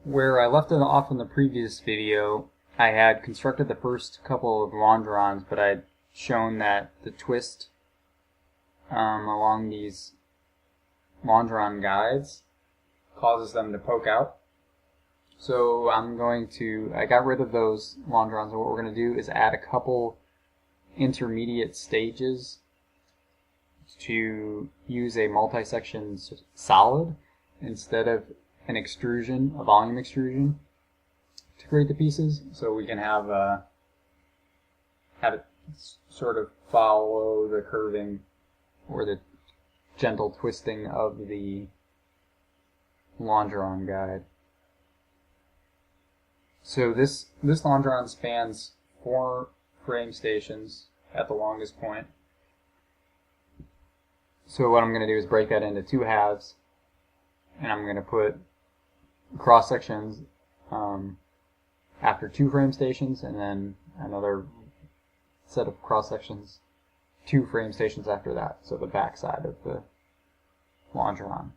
Where I left it off in the previous video, I had constructed the first couple of longerons, but I had shown that the twist along these longeron guides causes them to poke out. So I got rid of those longerons, and what we're going to do is add a couple intermediate stages to use a multi-section solid instead of an extrusion, a volume extrusion, to create the pieces, so we can have it sort of follow the curving or the gentle twisting of the longeron guide. So this longeron spans 4 frame stations at the longest point. So what I'm going to do is break that into 2 halves, and I'm going to put cross sections after 2 frame stations, and then another set of cross sections 2 frame stations after that, so the back side of the longeron.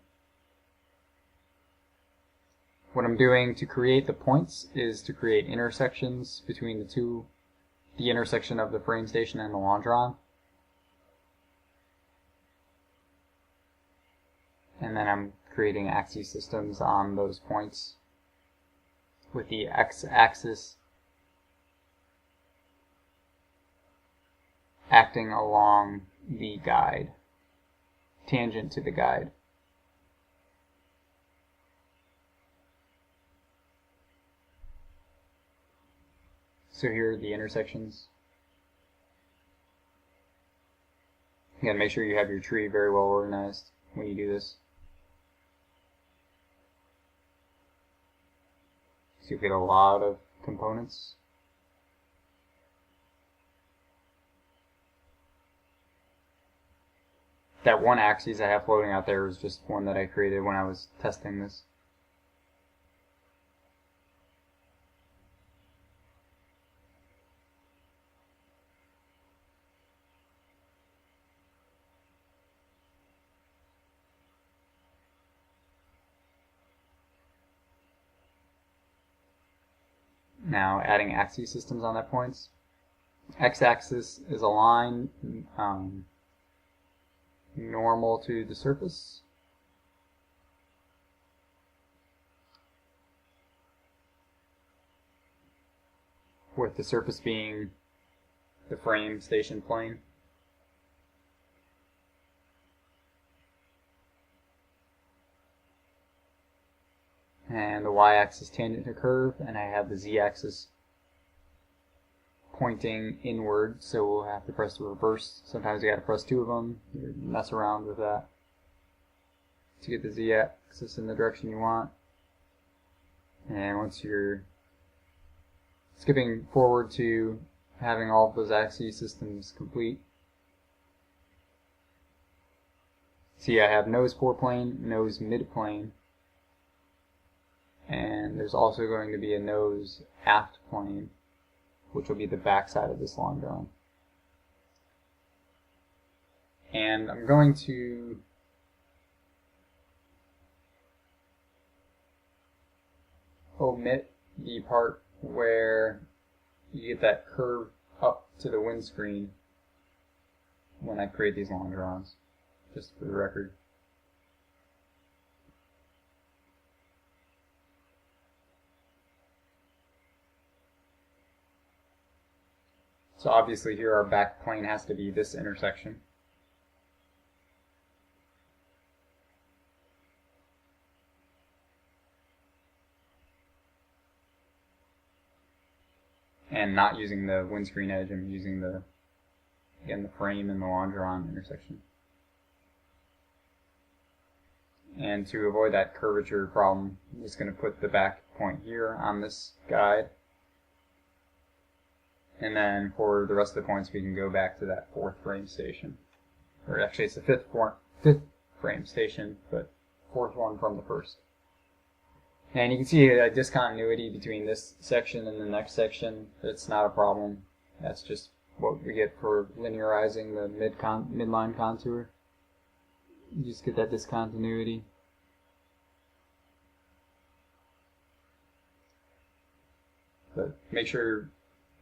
What I'm doing to create the points is to create intersections between the intersection of the frame station and the longeron. And then I'm creating axis systems on those points with the x-axis acting along the guide, tangent to the guide. So here are the intersections. You gotta make sure you have your tree very well organized when you do this. So you get a lot of components. That one axis I have floating out there is just one that I created when I was testing this. Now adding axis systems on that points. X-axis is a line normal to the surface. With the surface being the frame station plane. And the y-axis tangent to curve, and I have the z-axis pointing inward, so we'll have to press the reverse. Sometimes you gotta press 2 of them, you mess around with that to get the z-axis in the direction you want. And once you're skipping forward to having all of those axis systems complete, see I have nose foreplane, nose midplane, and there's also going to be a nose aft plane, which will be the back side of this longeron. And I'm going to omit the part where you get that curve up to the windscreen when I create these longerons, just for the record. So obviously here our back plane has to be this intersection. And not using the windscreen edge, I'm using the frame and the longeron intersection. And to avoid that curvature problem, I'm just going to put the back point here on this guide. And then for the rest of the points, we can go back to that 4th frame station. Or actually, it's the 5th frame station, but 4th one from the 1st. And you can see a discontinuity between this section and the next section. That's not a problem. That's just what we get for linearizing the midline contour. You just get that discontinuity. But make sure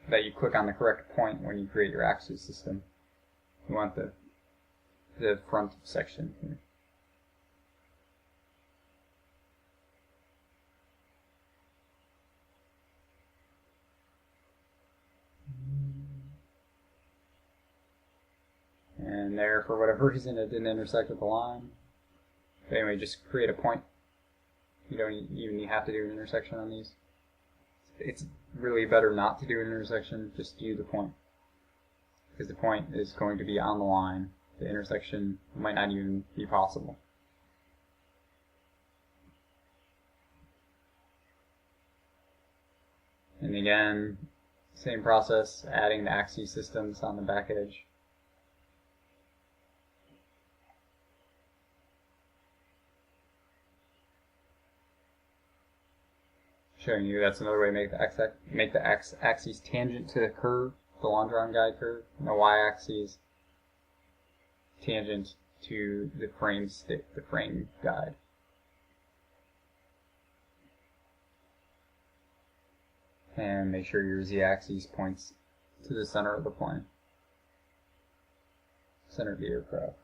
that you click on the correct point when you create your axis system. You want the front section here. And there, for whatever reason, it didn't intersect with the line. But anyway, just create a point. You don't even have to do an intersection on these. It's really better not to do an intersection, just do the point. Because the point is going to be on the line. The intersection might not even be possible. And again, same process, adding the axis systems on the back edge. Showing you that's another way to make the axis tangent to the curve, the long-drawn guide curve, and the y-axis tangent to the frame stick, the frame guide. And make sure your z-axis points to the center of the plane, center of the aircraft.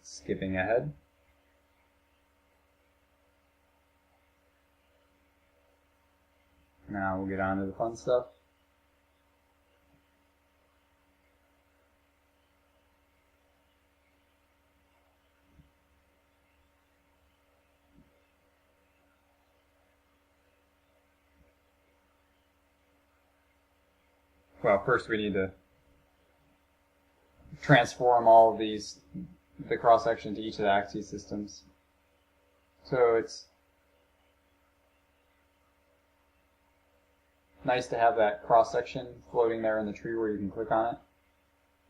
Skipping ahead. Now we'll get on to the fun stuff. Well, first we need to transform all of these, the cross-section to each of the axis systems. So it's nice to have that cross-section floating there in the tree where you can click on it,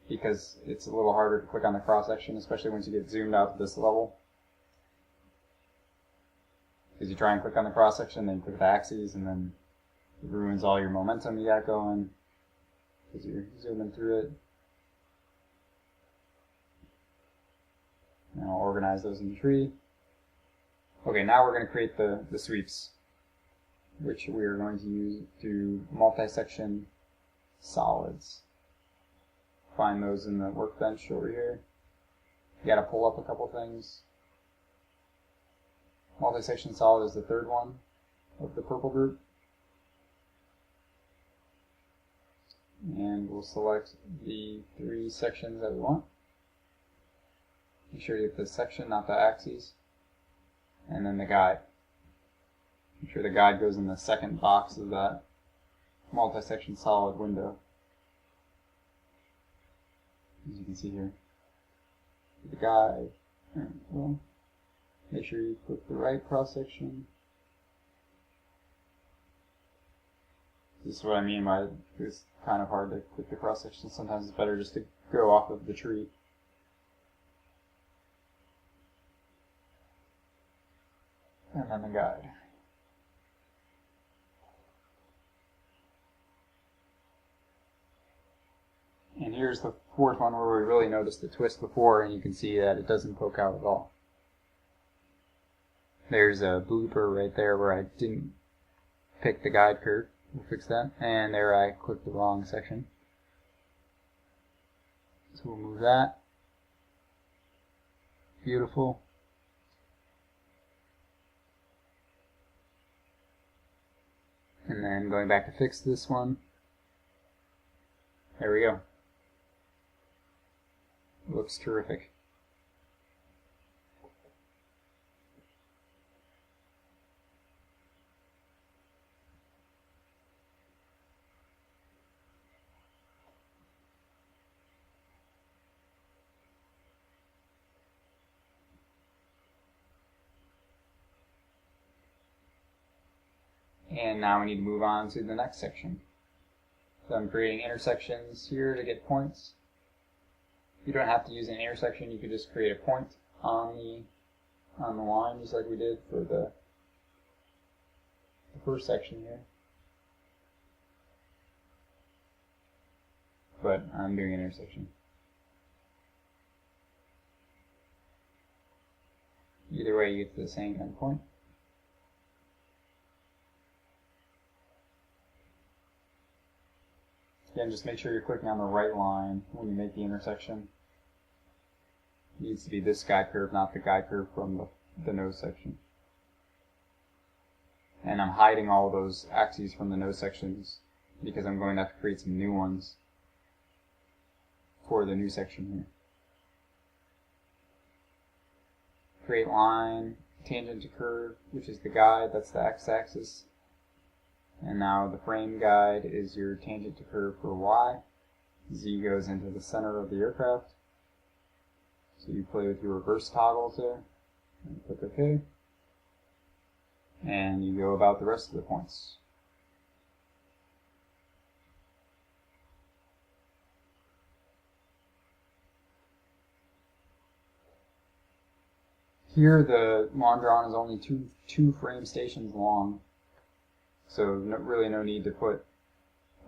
because it's a little harder to click on the cross-section, especially once you get zoomed out to this level. Because you try and click on the cross-section, then you click the axes, and then it ruins all your momentum you got going, because you're zooming through it. And I'll organize those in the tree. Okay, now we're going to create the sweeps, which we are going to use to multi-section solids. Find those in the workbench over here. You got to pull up a couple things. Multi-section solid is the third one of the purple group. And we'll select the 3 sections that we want. Make sure you get the section, not the axes. And then the guide. Make sure the guide goes in the second box of that multi-section solid window. As you can see here. The guide. Well, make sure you click the right cross-section. This is what I mean by it's kind of hard to click the cross-section. Sometimes it's better just to go off of the tree. And then the guide. And here's the fourth one where we really noticed the twist before, and you can see that it doesn't poke out at all. There's a blooper right there where I didn't pick the guide curve. We'll fix that. And there I clicked the wrong section. So we'll move that. Beautiful. And then going back to fix this one. There we go. Looks terrific. And now we need to move on to the next section. So I'm creating intersections here to get points. You don't have to use an intersection, you could just create a point on the line, just like we did for the first section here. But I'm doing an intersection. Either way, you get to the same endpoint. Again, just make sure you're clicking on the right line when you make the intersection. It needs to be this guide curve, not the guide curve from the nose section. And I'm hiding all those axes from the nose sections because I'm going to have to create some new ones for the new section here. Create line, tangent to curve, which is the guide, that's the x-axis. And now the frame guide is your tangent to curve for y. Z goes into the center of the aircraft. So you play with your reverse toggles there, and click OK. And you go about the rest of the points. Here the long drawn is only two frame stations long, so really no need to put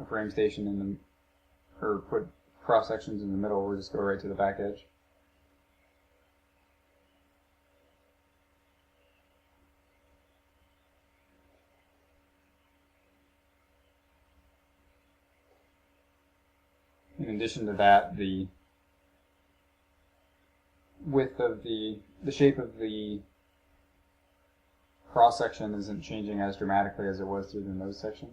a frame station in the, or put cross sections in the middle. We'll just go right to the back edge. In addition to that, the width of the shape of the cross section isn't changing as dramatically as it was through the nose section.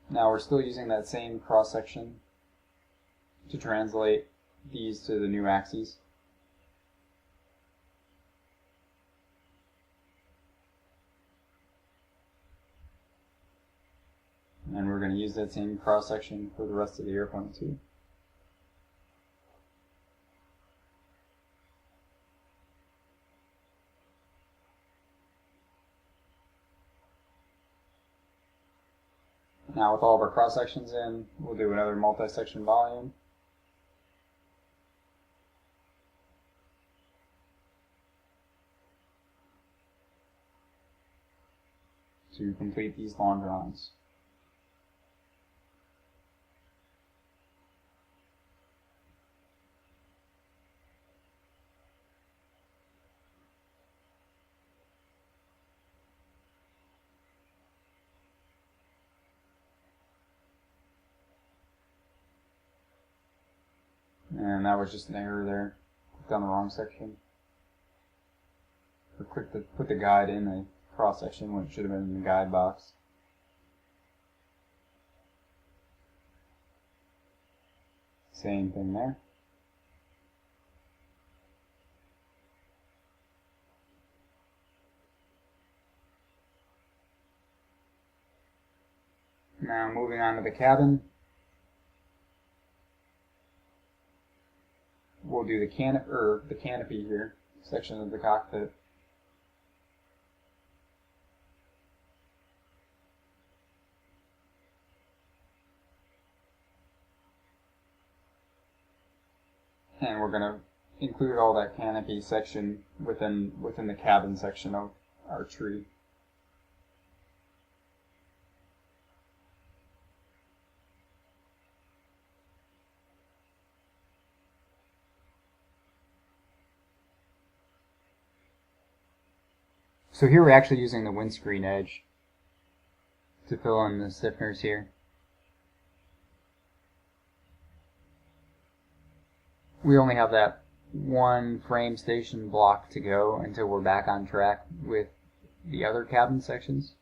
Now we're still using that same cross section to translate these to the new axes. And we're going to use that same cross section for the rest of the airplane too. Now with all of our cross sections in, we'll do another multi-section volume. To complete these long drawings. And that was just an error there. Clicked on the wrong section. Or put the guide in the cross section when it should have been in the guide box. Same thing there. Now moving on to the cabin. We'll do the canopy here, section of the cockpit. And we're going to include all that canopy section within the cabin section of our tree. So here we're actually using the windscreen edge to fill in the stiffeners here. We only have that one frame station block to go until we're back on track with the other cabin sections.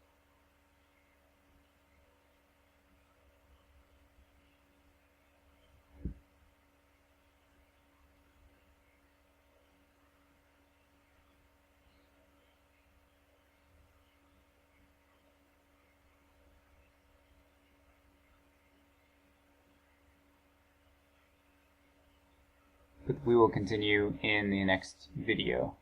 But we will continue in the next video.